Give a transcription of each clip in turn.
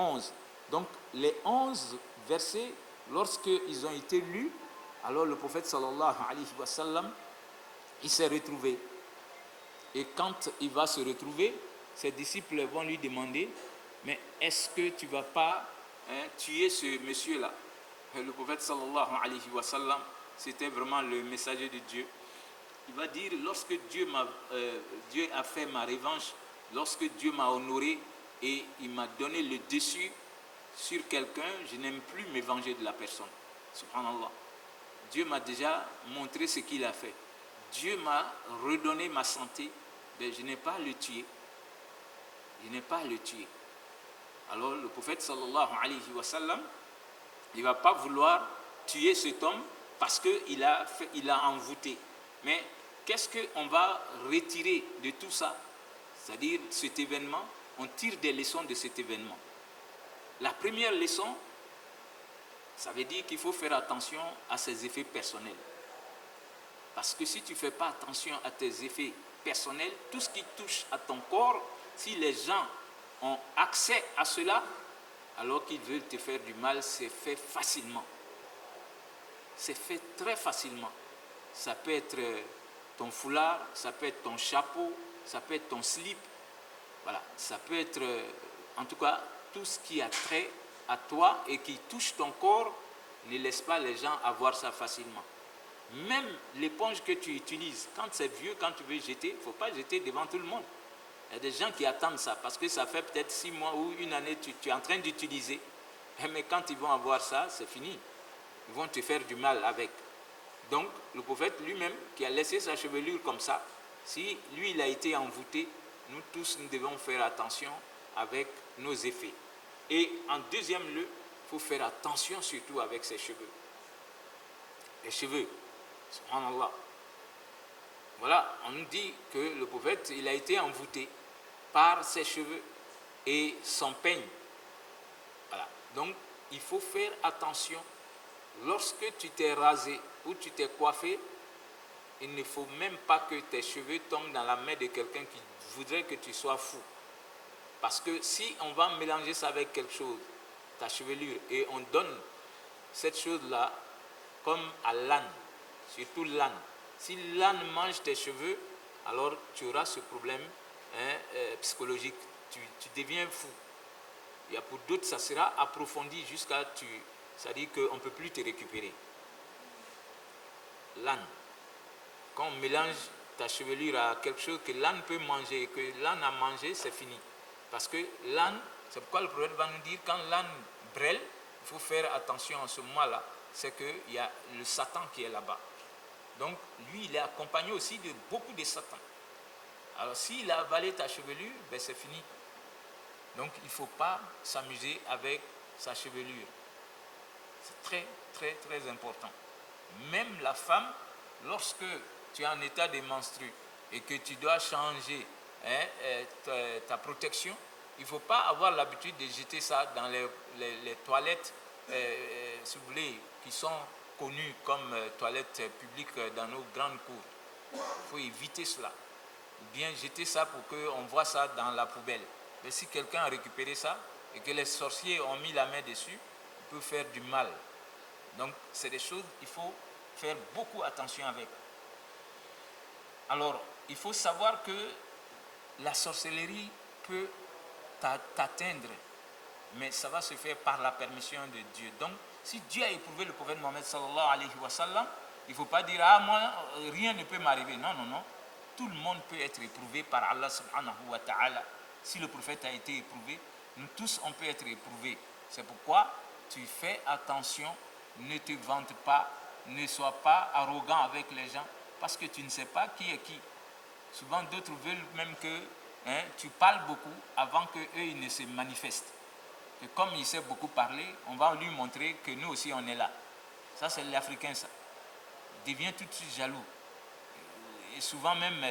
11. Donc les 11 versets, lorsqu'ils ont été lus, alors le prophète sallallahu alayhi wa sallam, il s'est retrouvé. Et quand il va se retrouver, ses disciples vont lui demander, mais est-ce que tu ne vas pas tuer ce monsieur-là? Le prophète sallallahu alayhi wa sallam, c'était vraiment le messager de Dieu. Il va dire, lorsque Dieu a fait ma revanche, lorsque Dieu m'a honoré et il m'a donné le dessus sur quelqu'un, je n'aime plus me venger de la personne. Subhanallah. Dieu m'a déjà montré ce qu'il a fait. Dieu m'a redonné ma santé, mais je n'ai pas à le tuer. Je n'ai pas à le tuer. Alors le prophète sallallahu alayhi wa sallam, il ne va pas vouloir tuer cet homme parce qu'il a envoûté. Mais qu'est-ce qu'on va retirer de tout ça? C'est-à-dire cet événement, on tire des leçons de cet événement. La première leçon, ça veut dire qu'il faut faire attention à ses effets personnels. Parce que si tu ne fais pas attention à tes effets personnels, tout ce qui touche à ton corps, si les gens ont accès à cela, alors qu'ils veulent te faire du mal, c'est fait facilement. C'est fait très facilement. Ça peut être ton foulard, ça peut être ton chapeau, ça peut être ton slip. Voilà, ça peut être, en tout cas, tout ce qui a trait à toi et qui touche ton corps, ne laisse pas les gens avoir ça facilement. Même l'éponge que tu utilises, quand c'est vieux, quand tu veux jeter, il ne faut pas jeter devant tout le monde. Il y a des gens qui attendent ça parce que ça fait peut-être 6 mois ou une année tu es en train d'utiliser. Mais quand ils vont avoir ça, c'est fini. Ils vont te faire du mal avec. Donc, le prophète lui-même, qui a laissé sa chevelure comme ça, si lui, il a été envoûté, nous tous, nous devons faire attention avec nos effets. Et en deuxième lieu, il faut faire attention surtout avec ses cheveux. Les cheveux, subhanallah. Voilà, on nous dit que le prophète, il a été envoûté par ses cheveux et son peigne. Voilà, donc il faut faire attention. Lorsque tu t'es rasé ou tu t'es coiffé, il ne faut même pas que tes cheveux tombent dans la main de quelqu'un qui voudrait que tu sois fou. Parce que si on va mélanger ça avec quelque chose, ta chevelure, et on donne cette chose-là comme à l'âne, surtout l'âne. Si l'âne mange tes cheveux, alors tu auras ce problème psychologique. Tu deviens fou. Il y a pour d'autres, ça sera approfondi jusqu'à c'est-à-dire qu'on ne peut plus te récupérer. L'âne. Quand on mélange ta chevelure à quelque chose que l'âne peut manger et que l'âne a mangé, c'est fini. Parce que l'âne, c'est pourquoi le prophète va nous dire, quand l'âne brêle, il faut faire attention à ce moment-là. C'est qu'il y a le Satan qui est là-bas. Donc, lui, il est accompagné aussi de beaucoup de Satan. Alors, s'il a avalé ta chevelure, ben c'est fini. Donc, il ne faut pas s'amuser avec sa chevelure. C'est très, très, très important. Même la femme, lorsque tu es en état de menstru et que tu dois changer ta protection, il ne faut pas avoir l'habitude de jeter ça dans les toilettes, si vous voulez, qui sont connues comme toilettes publiques dans nos grandes cours. Il faut éviter cela. Ou bien jeter ça pour qu'on voit ça dans la poubelle. Mais si quelqu'un a récupéré ça et que les sorciers ont mis la main dessus, il peut faire du mal. Donc, c'est des choses qu'il faut faire beaucoup attention avec. Alors, il faut savoir que la sorcellerie peut t'atteindre, mais ça va se faire par la permission de Dieu. Donc, si Dieu a éprouvé le prophète Mohammed sallallahu alayhi wa sallam, il ne faut pas dire « Ah, moi, rien ne peut m'arriver ». Non, non, non. Tout le monde peut être éprouvé par Allah subhanahu wa ta'ala. Si le prophète a été éprouvé, nous tous, on peut être éprouvés. C'est pourquoi tu fais attention, ne te vante pas, ne sois pas arrogant avec les gens, parce que tu ne sais pas qui est qui. Souvent, d'autres veulent même que tu parles beaucoup avant qu'eux, ils ne se manifestent. Et comme il sait beaucoup parler, on va lui montrer que nous aussi, on est là. Ça, c'est l'Africain, ça. Il devient tout de suite jaloux. Et souvent même,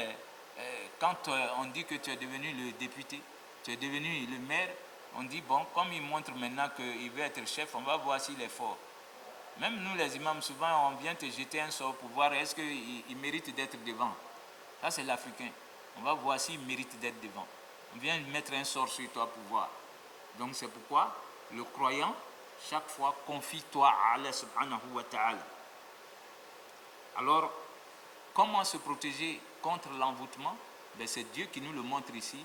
quand on dit que tu es devenu le député, tu es devenu le maire, on dit, bon, comme il montre maintenant qu'il veut être chef, on va voir s'il est fort. Même nous, les imams, souvent, on vient te jeter un sort pour voir est-ce qu'il mérite d'être devant. Ça, c'est l'Africain. On va voir s'il mérite d'être devant. On vient mettre un sort sur toi pour voir. Donc c'est pourquoi le croyant, chaque fois, confie-toi à Allah subhanahu wa ta'ala. Alors, comment se protéger contre l'envoûtement? C'est Dieu qui nous le montre ici.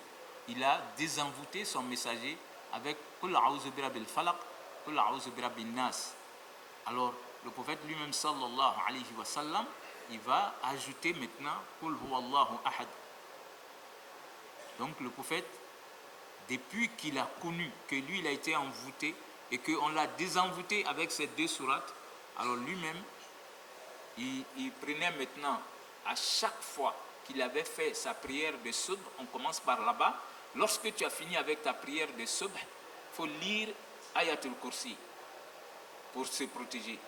Il a désenvoûté son messager avec Qul a'udhu bi rabbil falaq, Qul a'udhu bi rabbin nas. Alors, le prophète lui-même, sallallahu alayhi wa sallam, il va ajouter maintenant Qul huwallahu ahad. Donc, le prophète, depuis qu'il a connu que lui, il a été envoûté et qu'on l'a désenvoûté avec ces deux sourates, alors lui-même, il prenait maintenant, à chaque fois qu'il avait fait sa prière de subh, on commence par là-bas, lorsque tu as fini avec ta prière de subh, il faut lire Ayatul Kursi pour se protéger.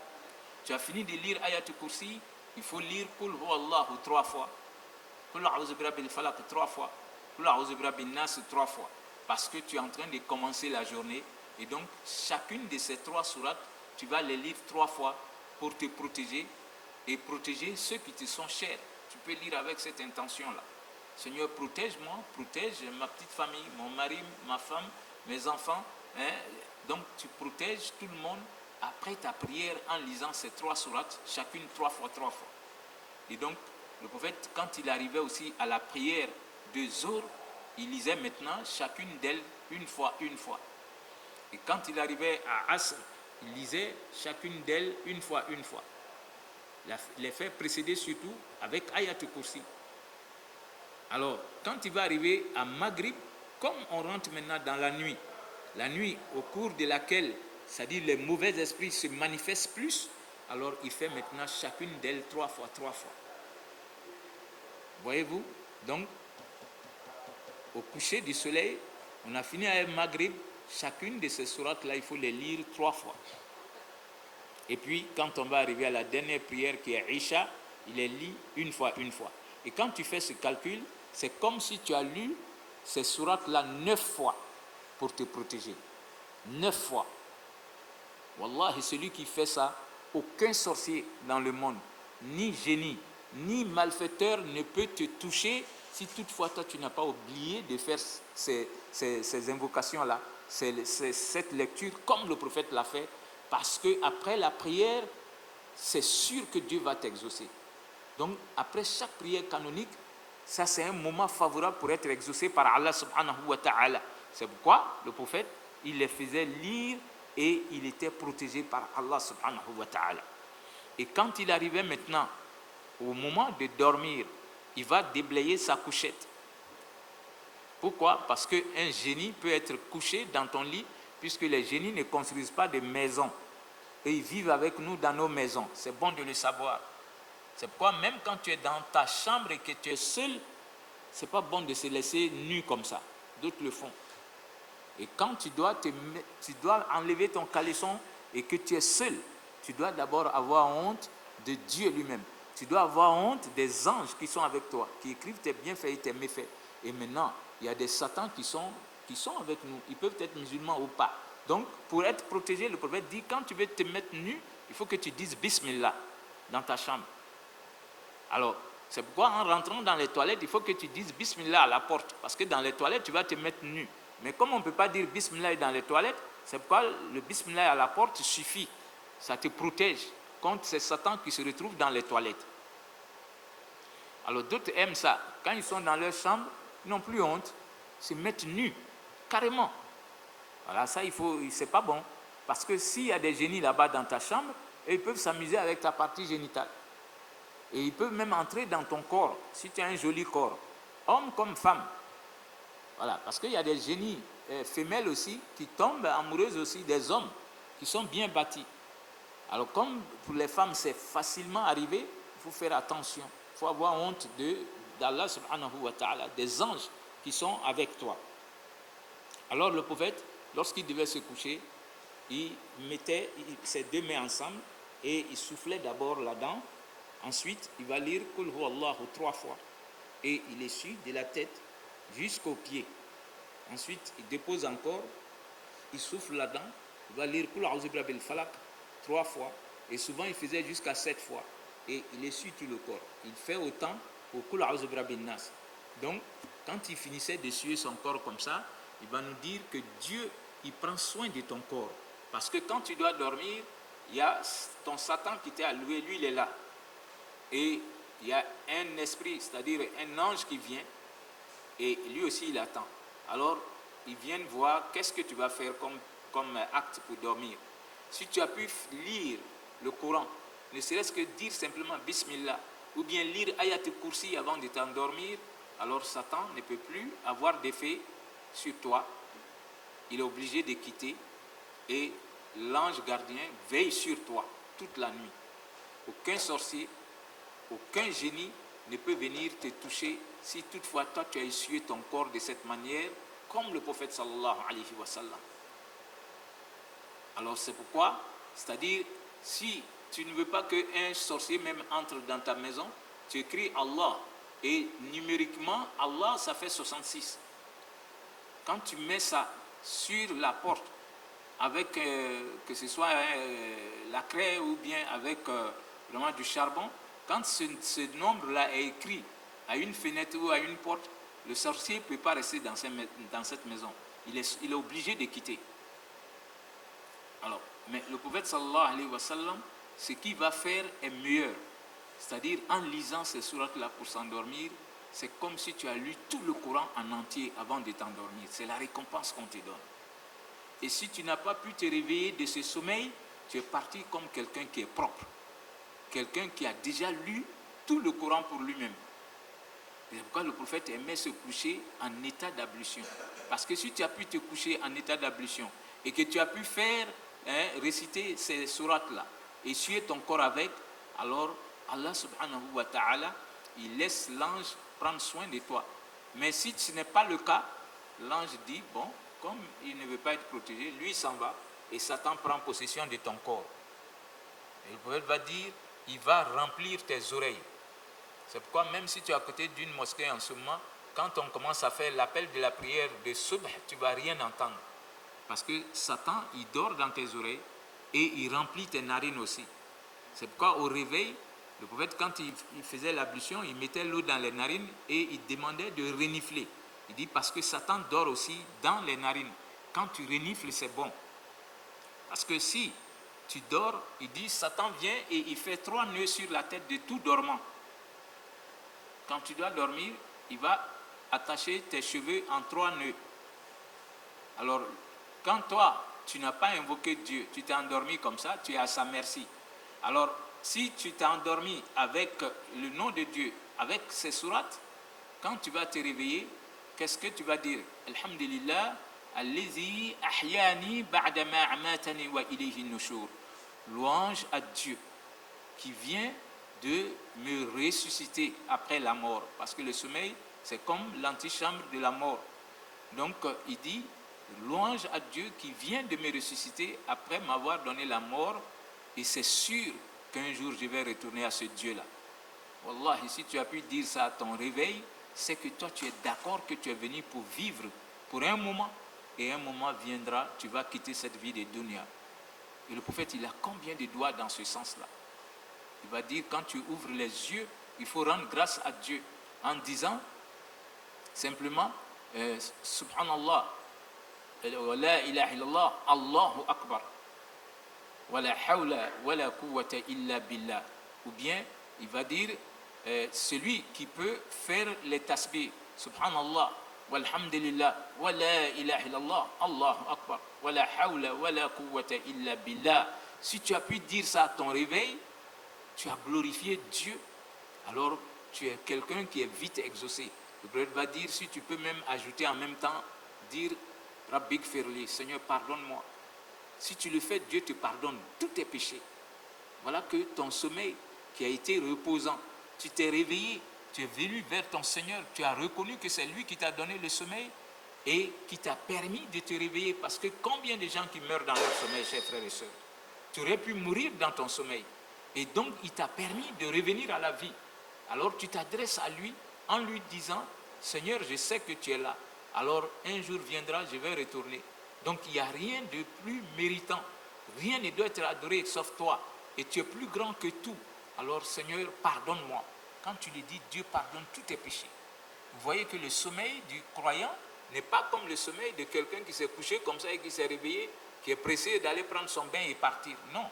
Tu as fini de lire Ayatul Kursi, il faut lire Qul huwallahu 3 fois, Qul a'udhu bi rabbil falaq 3 fois, Qul a'udhu bi rabbin nas 3 fois, parce que tu es en train de commencer la journée, et donc chacune de ces 3 sourates, tu vas les lire 3 fois pour te protéger et protéger ceux qui te sont chers. Tu peux lire avec cette intention-là. Seigneur, protège-moi, protège ma petite famille, mon mari, ma femme, mes enfants. Donc tu protèges tout le monde après ta prière en lisant ces 3 sourates, chacune 3 fois, 3 fois. Et donc le prophète, quand il arrivait aussi à la prière de Zohr, il lisait maintenant chacune d'elles une fois, une fois. Et quand il arrivait à Asr, il lisait chacune d'elles une fois, une fois. Les fait précéder surtout avec Ayatul Kursi. Alors, quand il va arriver à Maghrib, comme on rentre maintenant dans la nuit au cours de laquelle, c'est-à-dire les mauvais esprits se manifestent plus, alors il fait maintenant chacune d'elles 3 fois, 3 fois. Voyez-vous? Donc, au coucher du soleil, on a fini avec Maghrib, chacune de ces sourates-là, il faut les lire 3 fois. Et puis, quand on va arriver à la dernière prière qui est Isha, il les lit une fois, une fois. Et quand tu fais ce calcul, c'est comme si tu as lu ces sourates-là 9 fois pour te protéger. 9 fois. Wallahi, celui qui fait ça, aucun sorcier dans le monde, ni génie, ni malfaiteur ne peut te toucher si toutefois toi tu n'as pas oublié de faire ces invocations-là, cette lecture comme le prophète l'a fait. Parce qu'après la prière, c'est sûr que Dieu va t'exaucer. Donc, après chaque prière canonique, ça c'est un moment favorable pour être exaucé par Allah subhanahu wa ta'ala. C'est pourquoi le prophète, il les faisait lire et il était protégé par Allah subhanahu wa ta'ala. Et quand il arrivait maintenant au moment de dormir, il va déblayer sa couchette. Pourquoi? Parce qu'un génie peut être couché dans ton lit, puisque les génies ne construisent pas de maisons. Et ils vivent avec nous dans nos maisons. C'est bon de le savoir. C'est pourquoi même quand tu es dans ta chambre et que tu es seul, ce n'est pas bon de se laisser nu comme ça. D'autres le font. Et quand tu dois enlever ton caleçon et que tu es seul, tu dois d'abord avoir honte de Dieu lui-même. Tu dois avoir honte des anges qui sont avec toi, qui écrivent tes bienfaits et tes méfaits. Et maintenant, il y a des satans qui sont avec nous. Ils peuvent être musulmans ou pas. Donc, pour être protégé, le prophète dit, quand tu veux te mettre nu, il faut que tu dises Bismillah dans ta chambre. Alors, c'est pourquoi en rentrant dans les toilettes, il faut que tu dises Bismillah à la porte. Parce que dans les toilettes, tu vas te mettre nu. Mais comme on ne peut pas dire Bismillah dans les toilettes, c'est pourquoi le Bismillah à la porte suffit. Ça te protège contre ces satans qui se retrouvent dans les toilettes. Alors, d'autres aiment ça. Quand ils sont dans leur chambre, ils n'ont plus honte. Se mettre nus, carrément. Voilà, ça, c'est pas bon. Parce que s'il y a des génies là-bas dans ta chambre, ils peuvent s'amuser avec ta partie génitale. Et ils peuvent même entrer dans ton corps, si tu as un joli corps, homme comme femme. Voilà, parce qu'il y a des génies femelles aussi qui tombent amoureuses aussi des hommes qui sont bien bâtis. Alors, comme pour les femmes, c'est facilement arrivé, il faut faire attention. Il faut avoir honte d'Allah subhanahu wa ta'ala, des anges qui sont avec toi. Alors, le prophète, lorsqu'il devait se coucher, il mettait ses 2 mains ensemble et il soufflait d'abord là-dedans. Ensuite, il va lire Qul huwallahu 3 fois et il essuie de la tête jusqu'aux pieds. Ensuite, il dépose encore, il souffle là-dedans, il va lire Qul a'udhu bi rabbil falaq 3 fois et souvent il faisait jusqu'à 7 fois et il essuie tout le corps. Il fait autant pour Qul a'udhu bi rabbin nas. Donc, quand il finissait d'essuyer son corps comme ça, il va nous dire que Dieu, il prend soin de ton corps. Parce que quand tu dois dormir, il y a ton Satan qui t'est alloué, lui il est là. Et il y a un esprit, c'est-à-dire un ange qui vient, et lui aussi il attend. Alors, ils viennent voir qu'est-ce que tu vas faire comme acte pour dormir. Si tu as pu lire le Coran, ne serait-ce que dire simplement Bismillah, ou bien lire Ayat al-Kursi avant de t'endormir, alors Satan ne peut plus avoir d'effet sur toi. Il est obligé de quitter et l'ange gardien veille sur toi toute la nuit. Aucun sorcier, aucun génie ne peut venir te toucher si toutefois toi tu as essuyé ton corps de cette manière, comme le prophète sallallahu alayhi wa sallam. Alors c'est pourquoi, c'est-à-dire, si tu ne veux pas qu'un sorcier même entre dans ta maison, tu écris Allah. Et numériquement, Allah, ça fait 66. Quand tu mets ça sur la porte, avec que ce soit la craie ou bien avec vraiment du charbon, quand ce nombre-là est écrit à une fenêtre ou à une porte, le sorcier ne peut pas rester dans cette maison. Il est obligé de quitter. Alors, mais le prophète sallallahu alayhi wa sallam, ce qu'il va faire est meilleur. C'est-à-dire, en lisant ces sourates-là pour s'endormir, c'est comme si tu as lu tout le Coran en entier avant de t'endormir. C'est la récompense qu'on te donne. Et si tu n'as pas pu te réveiller de ce sommeil, tu es parti comme quelqu'un qui est propre. Quelqu'un qui a déjà lu tout le Coran pour lui-même. C'est pourquoi le prophète aimait se coucher en état d'ablution. Parce que si tu as pu te coucher en état d'ablution et que tu as pu faire, réciter ces sourates-là, essuyer ton corps avec, alors Allah subhanahu wa ta'ala, il laisse l'ange prendre soin de toi. Mais si ce n'est pas le cas, l'ange dit, bon, comme il ne veut pas être protégé, lui s'en va et Satan prend possession de ton corps. Et le prophète va dire, il va remplir tes oreilles. C'est pourquoi même si tu es à côté d'une mosquée en ce moment, quand on commence à faire l'appel de la prière de Subh, tu ne vas rien entendre. Parce que Satan, il dort dans tes oreilles et il remplit tes narines aussi. C'est pourquoi au réveil, le prophète, quand il faisait l'ablution, il mettait l'eau dans les narines et il demandait de renifler. Il dit parce que Satan dort aussi dans les narines. Quand tu renifles, c'est bon. Parce que si tu dors, il dit Satan vient et il fait 3 nœuds sur la tête de tout dormant. Quand tu dois dormir, il va attacher tes cheveux en 3 nœuds. Alors, quand toi, tu n'as pas invoqué Dieu, tu t'es endormi comme ça, tu es à sa merci. Alors, si tu t'es endormi avec le nom de Dieu, avec ces sourates, quand tu vas te réveiller, qu'est-ce que tu vas dire? Alhamdulillah, allazi ahyani ba'da ma amatani wa ilayhi nushur. Louange à Dieu qui vient de me ressusciter après la mort. Parce que le sommeil, c'est comme l'antichambre de la mort. Donc, il dit, louange à Dieu qui vient de me ressusciter après m'avoir donné la mort. Et c'est sûr qu'un jour, je vais retourner à ce Dieu-là. Wallahi, si tu as pu dire ça à ton réveil, c'est que toi, tu es d'accord que tu es venu pour vivre pour un moment. Et un moment viendra, tu vas quitter cette vie de dunya. Et le prophète, il a combien de doigts dans ce sens-là? Il va dire, quand tu ouvres les yeux, il faut rendre grâce à Dieu en disant simplement Subhanallah, wa la ilaha illallah, Allahu Akbar, wa la hawla wa la quwwata illa billah. Ou bien, il va dire celui qui peut faire les tasbih, Subhanallah, walhamdulillah, wa la ilaha illallah, Allahu Akbar, wa la hawla wa la quwwata illa billah. Si tu as pu dire ça à ton réveil, tu as glorifié Dieu, alors tu es quelqu'un qui est vite exaucé. Le prophète va dire, si tu peux même ajouter en même temps, dire Rabbik Firli, Seigneur, pardonne-moi. Si tu le fais, Dieu te pardonne tous tes péchés. Voilà que ton sommeil qui a été reposant, tu t'es réveillé, tu es venu vers ton Seigneur, tu as reconnu que c'est lui qui t'a donné le sommeil et qui t'a permis de te réveiller. Parce que combien de gens qui meurent dans leur sommeil, chers frères et sœurs? Tu aurais pu mourir dans ton sommeil. Et donc, il t'a permis de revenir à la vie. Alors, tu t'adresses à lui en lui disant, Seigneur, je sais que tu es là. Alors, un jour viendra, je vais retourner. Donc, il n'y a rien de plus méritant. Rien ne doit être adoré sauf toi. Et tu es plus grand que tout. Alors, Seigneur, pardonne-moi. Quand tu lui dis, Dieu pardonne tous tes péchés. Vous voyez que le sommeil du croyant n'est pas comme le sommeil de quelqu'un qui s'est couché comme ça et qui s'est réveillé, qui est pressé d'aller prendre son bain et partir. Non.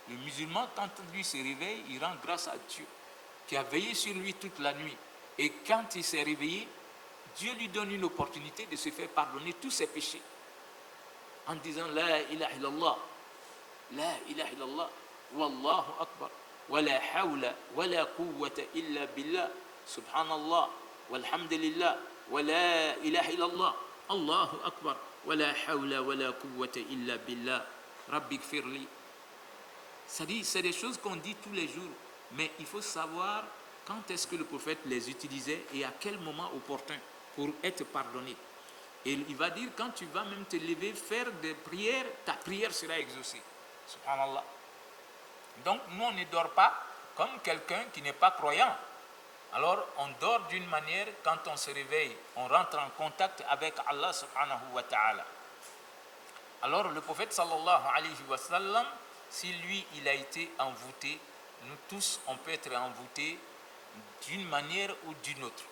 Le musulman, quand lui se réveille, il rend grâce à Dieu, qui a veillé sur lui toute la nuit. Et quand il s'est réveillé, Dieu lui donne une opportunité de se faire pardonner tous ses péchés. En disant La ilaha illallah, La ilaha illallah, Wallahu akbar, wa la hawla wa la quwwata illa billah, subhanallah, walhamdulillah, wa la ilaha illallah, Allahu akbar, wa la hawla wa la quwwata illa billah, Rabbi gfirli. C'est-à-dire, c'est des choses qu'on dit tous les jours, mais il faut savoir quand est-ce que le prophète les utilisait et à quel moment opportun pour être pardonné. Et il va dire, quand tu vas même te lever, faire des prières, ta prière sera exaucée. Subhanallah. Donc, nous, on ne dort pas comme quelqu'un qui n'est pas croyant. Alors, on dort d'une manière, quand on se réveille, on rentre en contact avec Allah subhanahu wa ta'ala. Alors, le prophète sallallahu alayhi wa sallam, si lui, il a été envoûté, nous tous, on peut être envoûtés d'une manière ou d'une autre.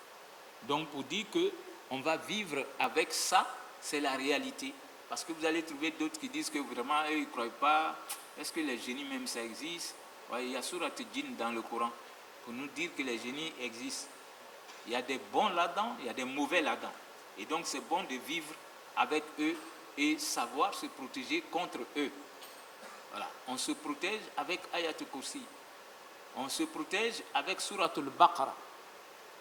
Donc, pour dire qu'on va vivre avec ça, c'est la réalité. Parce que vous allez trouver d'autres qui disent que vraiment, eux, ils ne croient pas. Est-ce que les génies même, ça existe? Ouais, il y a Surat Jinn dans le Coran pour nous dire que les génies existent. Il y a des bons là-dedans, il y a des mauvais là-dedans. Et donc, c'est bon de vivre avec eux et savoir se protéger contre eux. Voilà. On se protège avec Ayatul Kursi. On se protège avec Surat al-Baqarah.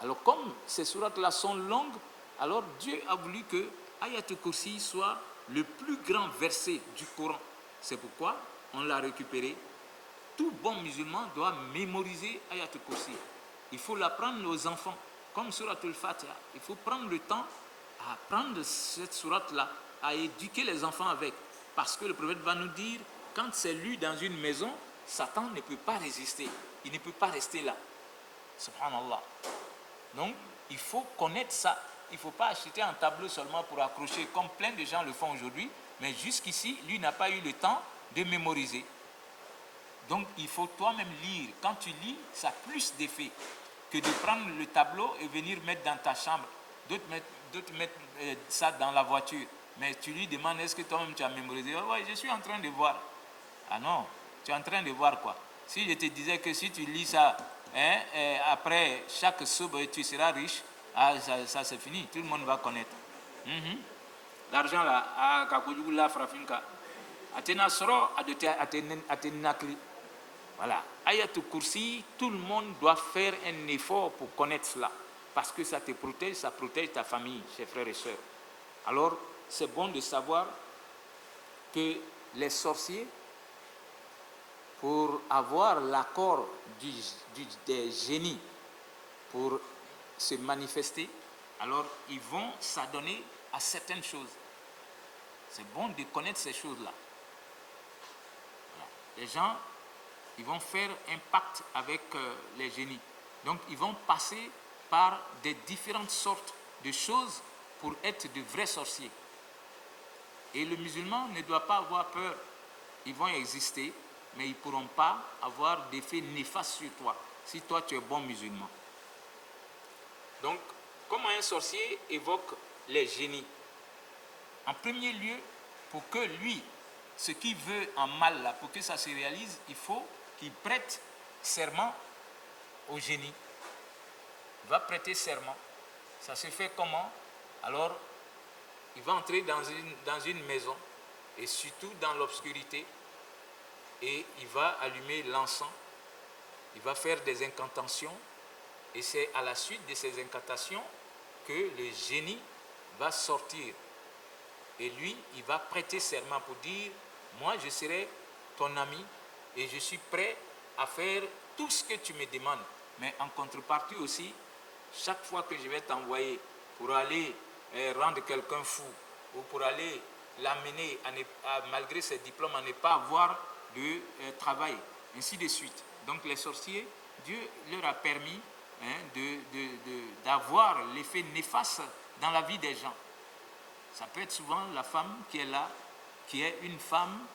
Alors, comme ces sourates-là sont longues, alors Dieu a voulu que Ayatul Kursi soit le plus grand verset du Coran. C'est pourquoi on l'a récupéré. Tout bon musulman doit mémoriser Ayatul Kursi. Il faut l'apprendre aux enfants, comme Surat al-Fatiha. Il faut prendre le temps à apprendre cette sourate-là, à éduquer les enfants avec. Parce que le prophète va nous dire, quand c'est lu dans une maison, Satan ne peut pas résister. Il ne peut pas rester là. Subhanallah. Donc, il faut connaître ça. Il ne faut pas acheter un tableau seulement pour accrocher, comme plein de gens le font aujourd'hui. Mais jusqu'ici, lui n'a pas eu le temps de mémoriser. Donc, il faut toi-même lire. Quand tu lis, ça a plus d'effet que de prendre le tableau et venir mettre dans ta chambre. D'autres mettent ça dans la voiture. Mais tu lui demandes, est-ce que toi-même tu as mémorisé? Oh, ouais, je suis en train de voir. Ah non, tu es en train de voir quoi? Si je te disais que si tu lis ça, après chaque soube, tu seras riche, ah, ça c'est fini, tout le monde va connaître. L'argent là, à Kakoudou, la Frafinka, Athéna Soro, Athénakli. Voilà. Ayatul Kursi, tout le monde doit faire un effort pour connaître cela. Parce que ça te protège, ça protège ta famille, chers frères et sœurs. Alors, c'est bon de savoir que les sorciers, pour avoir l'accord des génies pour se manifester, alors ils vont s'adonner à certaines choses. C'est bon de connaître ces choses-là. Voilà. Les gens, ils vont faire un pacte avec les génies. Donc, ils vont passer par des différentes sortes de choses pour être de vrais sorciers. Et le musulman ne doit pas avoir peur. Ils vont exister, mais ils ne pourront pas avoir d'effet néfaste sur toi, si toi tu es bon musulman. Donc, comment un sorcier évoque les génies? En premier lieu, pour que lui, ce qu'il veut en mal, là, pour que ça se réalise, il faut qu'il prête serment au génie. Il va prêter serment. Ça se fait comment? Alors, il va entrer dans une maison, et surtout dans l'obscurité, et il va allumer l'encens, il va faire des incantations, et c'est à la suite de ces incantations que le génie va sortir. Et lui, il va prêter serment pour dire, moi je serai ton ami, et je suis prêt à faire tout ce que tu me demandes. Mais en contrepartie aussi, chaque fois que je vais t'envoyer pour aller rendre quelqu'un fou, ou pour aller l'amener, malgré ses diplômes, à ne pas avoir de travail, ainsi de suite. Donc les sorciers, Dieu leur a permis d'avoir l'effet néfaste dans la vie des gens. Ça peut être souvent la femme qui est là, qui est une femme,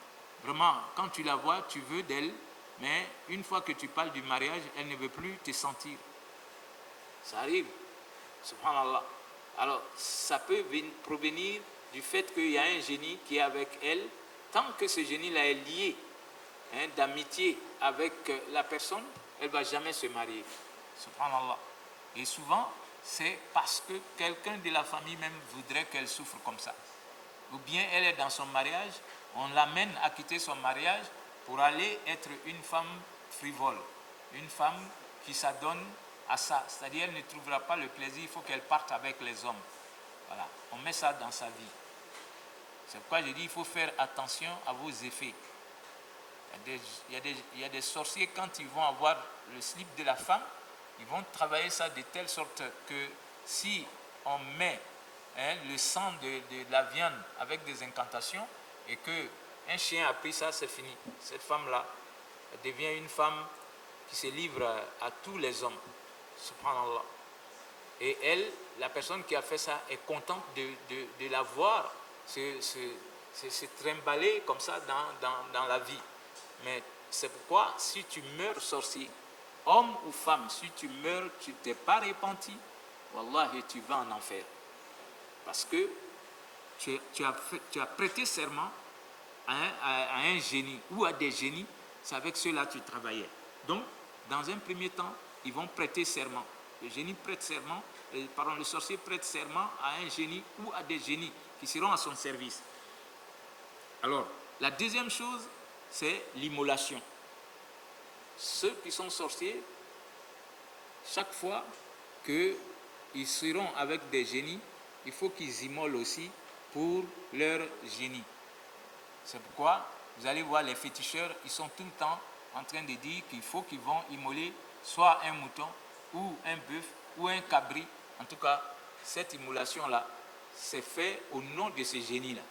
vraiment, quand tu la vois, tu veux d'elle, mais une fois que tu parles du mariage, elle ne veut plus te sentir. Ça arrive, subhanallah. Alors, ça peut provenir du fait qu'il y a un génie qui est avec elle. Tant que ce génie-là est lié d'amitié avec la personne, elle ne va jamais se marier. Subhanallah. Et souvent, c'est parce que quelqu'un de la famille même voudrait qu'elle souffre comme ça. Ou bien elle est dans son mariage, on l'amène à quitter son mariage pour aller être une femme frivole, une femme qui s'adonne à ça. C'est-à-dire qu'elle ne trouvera pas le plaisir, il faut qu'elle parte avec les hommes. Voilà, on met ça dans sa vie. C'est pourquoi je dis qu'il faut faire attention à vos effets. Il y a des sorciers, quand ils vont avoir le slip de la femme, ils vont travailler ça de telle sorte que si on met le sang de la viande avec des incantations et qu'un chien a pris ça, c'est fini. Cette femme-là devient une femme qui se livre à tous les hommes. Subhanallah. Et elle, la personne qui a fait ça, est contente de la voir se trimballer comme ça dans la vie. Mais c'est pourquoi, si tu meurs sorcier, homme ou femme, si tu meurs, tu ne t'es pas repenti, wallahi, tu vas en enfer. Parce que tu as prêté serment à un génie ou à des génies, c'est avec ceux-là que tu travaillais. Donc, dans un premier temps, ils vont prêter serment. Le génie prête serment, le sorcier prête serment à un génie ou à des génies qui seront à son service. Alors, la deuxième chose, c'est l'immolation. Ceux qui sont sorciers, chaque fois qu'ils seront avec des génies, il faut qu'ils immolent aussi pour leur génie. C'est pourquoi vous allez voir les féticheurs, ils sont tout le temps en train de dire qu'il faut qu'ils vont immoler soit un mouton ou un bœuf ou un cabri. En tout cas, cette immolation-là, c'est fait au nom de ce génie-là.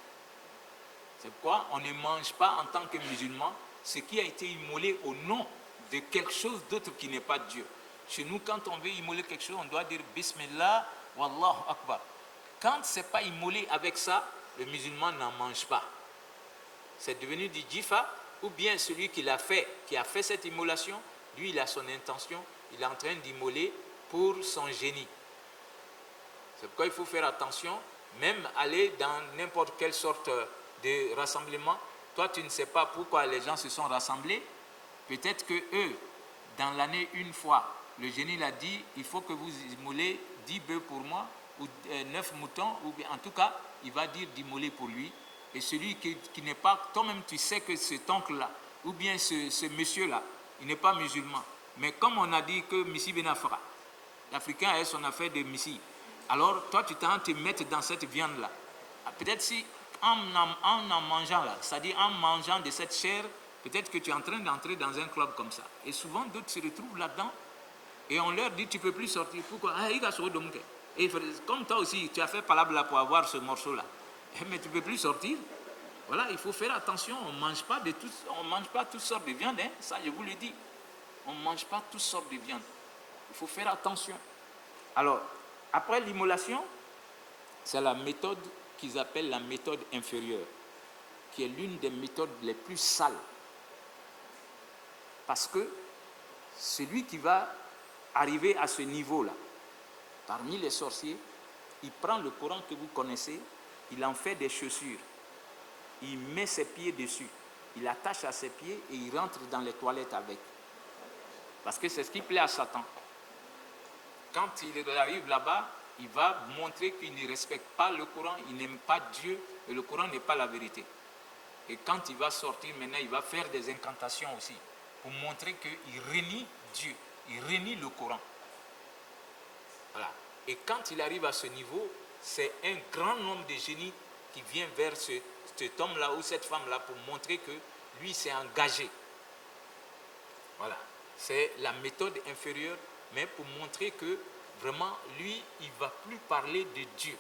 C'est pourquoi on ne mange pas en tant que musulman ce qui a été immolé au nom de quelque chose d'autre qui n'est pas Dieu. Chez nous, quand on veut immoler quelque chose, on doit dire Bismillah, Wallahu Akbar. Quand ce n'est pas immolé avec ça, le musulman n'en mange pas. C'est devenu du jifa, ou bien celui qui a fait cette immolation, lui il a son intention, il est en train d'immoler pour son génie. C'est pourquoi il faut faire attention, même aller dans n'importe quelle sorte de rassemblement. Toi, tu ne sais pas pourquoi les gens se sont rassemblés. Peut-être que eux, dans l'année, une fois, le génie l'a dit, il faut que vous immolez 10 bœufs pour moi, ou 9 moutons, ou bien, en tout cas, il va dire d'immoler pour lui. Et celui qui n'est pas, toi-même tu sais que cet oncle-là, ou bien ce monsieur-là, il n'est pas musulman. Mais comme on a dit que Missi Benafra, l'Africain a son affaire de Missi, alors toi tu t'en te mettre dans cette viande-là. Peut-être si en mangeant là, c'est-à-dire en mangeant de cette chair, peut-être que tu es en train d'entrer dans un club comme ça. Et souvent d'autres se retrouvent là-dedans et on leur dit tu ne peux plus sortir. Pourquoi? Et comme toi aussi, tu as fait palabre là pour avoir ce morceau-là. Mais tu ne peux plus sortir. Voilà, il faut faire attention. On ne mange pas toutes sortes de viande. Ça, je vous le dis. On ne mange pas toutes sortes de viande. Il faut faire attention. Alors, après l'immolation, c'est la méthode qu'ils appellent la méthode inférieure, qui est l'une des méthodes les plus sales. Parce que celui qui va arriver à ce niveau-là, parmi les sorciers, il prend le Coran que vous connaissez, il en fait des chaussures, il met ses pieds dessus, il attache à ses pieds et il rentre dans les toilettes avec. Parce que c'est ce qui plaît à Satan. Quand il arrive là-bas, il va montrer qu'il ne respecte pas le Coran, il n'aime pas Dieu et le Coran n'est pas la vérité. Et quand il va sortir maintenant, il va faire des incantations aussi pour montrer qu'il renie Dieu, il renie le Coran. Voilà. Et quand il arrive à ce niveau, c'est un grand nombre de génies qui vient vers cet homme-là ou cette femme-là pour montrer que lui s'est engagé. Voilà. C'est la méthode inférieure, mais pour montrer que vraiment, lui, il ne va plus parler de Dieu.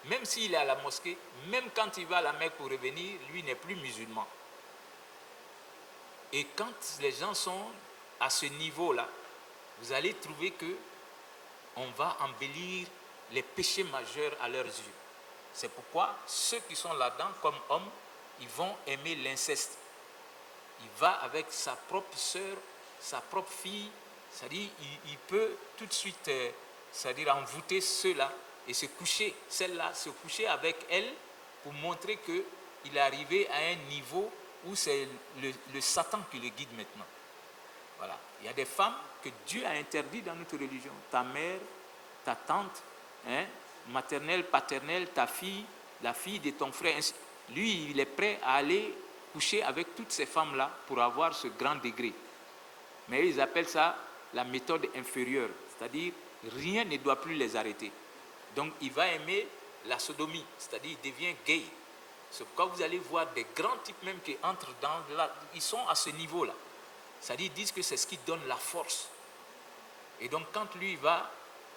Même s'il est à la mosquée, même quand il va à la Mecque pour revenir, lui n'est plus musulman. Et quand les gens sont à ce niveau-là, vous allez trouver qu'on va embellir les péchés majeurs à leurs yeux. C'est pourquoi ceux qui sont là-dedans, comme hommes, ils vont aimer l'inceste. Il va avec sa propre sœur, sa propre fille, c'est-à-dire il peut tout de suite c'est-à-dire envoûter ceux-là et se coucher, celle-là, se coucher avec elle pour montrer qu'il est arrivé à un niveau où c'est le Satan qui le guide maintenant. Voilà. Il y a des femmes que Dieu a interdites dans notre religion. Ta mère, ta tante, maternelle, paternelle, ta fille, la fille de ton frère. Lui, il est prêt à aller coucher avec toutes ces femmes-là pour avoir ce grand degré. Mais ils appellent ça la méthode inférieure. C'est-à-dire, rien ne doit plus les arrêter. Donc, il va aimer la sodomie. C'est-à-dire, il devient gay. C'est pourquoi vous allez voir des grands types même qui entrent dans ils sont à ce niveau-là. C'est-à-dire, ils disent que c'est ce qui donne la force. Et donc, quand lui va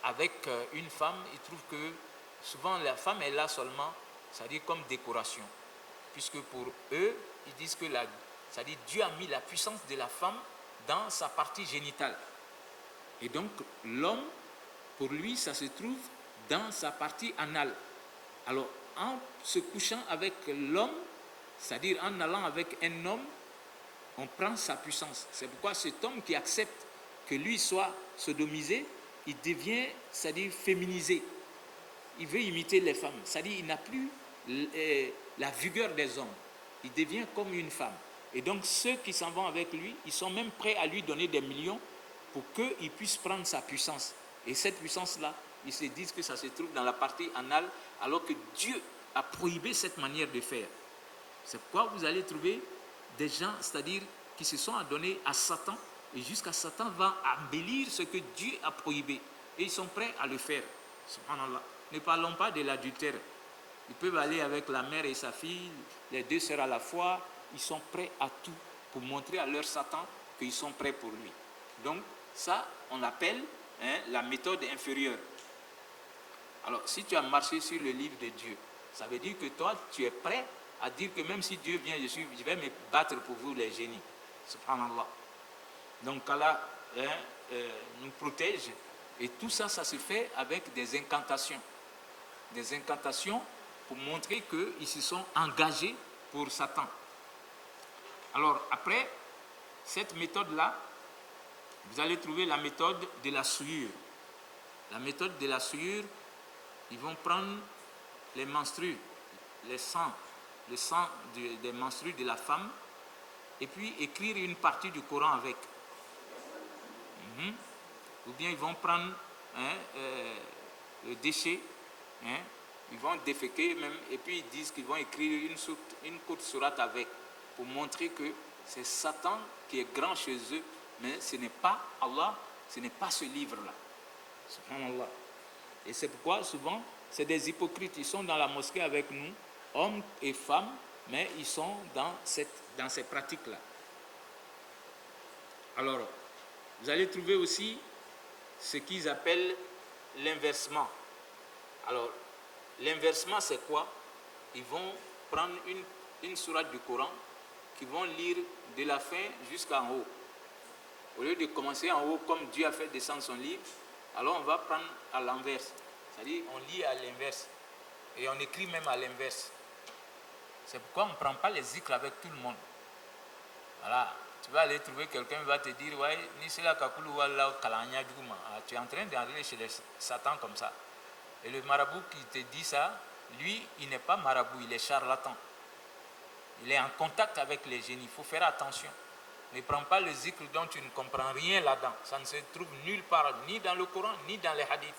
avec une femme, il trouve que souvent la femme est là seulement, c'est-à-dire comme décoration. Puisque pour eux, ils disent que c'est-à-dire Dieu a mis la puissance de la femme dans sa partie génitale. Et donc, l'homme, pour lui, ça se trouve dans sa partie anale. Alors, en se couchant avec l'homme, c'est-à-dire en allant avec un homme, on prend sa puissance. C'est pourquoi cet homme qui accepte que lui soit sodomisé, il devient, c'est-à-dire féminisé. Il veut imiter les femmes. C'est-à-dire il n'a plus la vigueur des hommes. Il devient comme une femme. Et donc ceux qui s'en vont avec lui, ils sont même prêts à lui donner des millions pour qu'il puisse prendre sa puissance. Et cette puissance-là, ils se disent que ça se trouve dans la partie anale, alors que Dieu a prohibé cette manière de faire. C'est pourquoi vous allez trouver des gens, c'est-à-dire qui se sont adonnés à Satan, et jusqu'à Satan va embellir ce que Dieu a prohibé. Et ils sont prêts à le faire. Subhanallah. Ne parlons pas de l'adultère. Ils peuvent aller avec la mère et sa fille, les deux sœurs à la fois, ils sont prêts à tout pour montrer à leur Satan qu'ils sont prêts pour lui. Donc ça, on l'appelle la méthode inférieure. Alors, si tu as marché sur le livre de Dieu, ça veut dire que toi, tu es prêt à dire que même si Dieu vient, je vais me battre pour vous les génies. Subhanallah. Donc Allah nous protège. Et tout ça, ça se fait avec des incantations. Des incantations pour montrer qu'ils se sont engagés pour Satan. Alors, après cette méthode-là, vous allez trouver la méthode de la souillure. La méthode de la souillure, ils vont prendre les menstrues, le sang des menstrues de la femme, et puis écrire une partie du Coran avec. Ou bien ils vont prendre le déchet, ils vont déféquer même, et puis ils disent qu'ils vont écrire une courte sourate avec, pour montrer que c'est Satan qui est grand chez eux, mais ce n'est pas Allah, ce n'est pas ce livre-là. Subhanallah. Et c'est pourquoi souvent, c'est des hypocrites, ils sont dans la mosquée avec nous, hommes et femmes, mais ils sont dans ces pratiques-là. Alors, vous allez trouver aussi ce qu'ils appellent l'inversement. Alors, l'inversement, c'est quoi? Ils vont prendre une sourate du Coran qu'ils vont lire de la fin jusqu'en haut. Au lieu de commencer en haut comme Dieu a fait descendre son livre, alors on va prendre à l'inverse. C'est-à-dire, on lit à l'inverse. Et on écrit même à l'inverse. C'est pourquoi on ne prend pas les zikrs avec tout le monde. Voilà. Tu vas aller trouver quelqu'un qui va te dire, ouais, tu es en train d'entrer chez les Satan comme ça. Et le marabout qui te dit ça, lui, il n'est pas marabout, il est charlatan. Il est en contact avec les génies. Il faut faire attention. Ne prends pas le zikr dont tu ne comprends rien là-dedans. Ça ne se trouve nulle part, ni dans le Coran, ni dans les hadiths.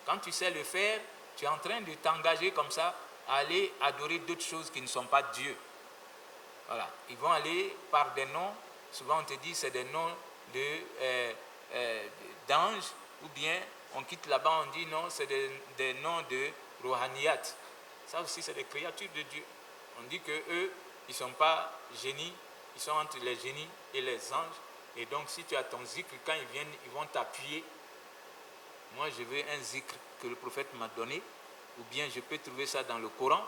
Quand tu sais le faire, tu es en train de t'engager comme ça à aller adorer d'autres choses qui ne sont pas Dieu. Voilà. Ils vont aller par des noms. Souvent on te dit c'est des noms d'anges, ou bien on quitte là-bas, on dit non, c'est des noms de Rohaniyat. Ça aussi c'est des créatures de Dieu. On dit qu'eux, ils ne sont pas génies, ils sont entre les génies et les anges. Et donc si tu as ton zikr, quand ils viennent, ils vont t'appuyer. Moi je veux un zikr que le prophète m'a donné, ou bien je peux trouver ça dans le Coran,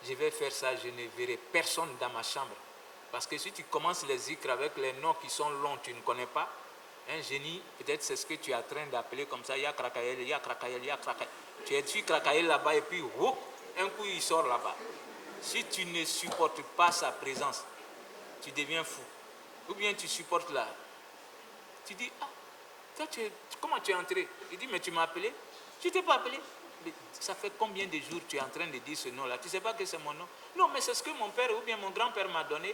je vais faire ça, je ne verrai personne dans ma chambre. Parce que si tu commences les zikrs avec les noms qui sont longs, tu ne connais pas, un génie, peut-être c'est ce que tu es en train d'appeler comme ça, Ya Krakaël, Ya Krakaël, Ya Krakaël. Tu es sur Krakaël là-bas et puis, whoop, un coup il sort là-bas. Si tu ne supportes pas sa présence, tu deviens fou. Ou bien tu supportes là. Tu dis, ah, toi, comment tu es entré? Il dit, mais tu m'as appelé? Tu ne t'es pas appelé? ça fait combien de jours tu es en train de dire ce nom-là? Tu ne sais pas que c'est mon nom? Non, mais c'est ce que mon père ou bien mon grand-père m'a donné.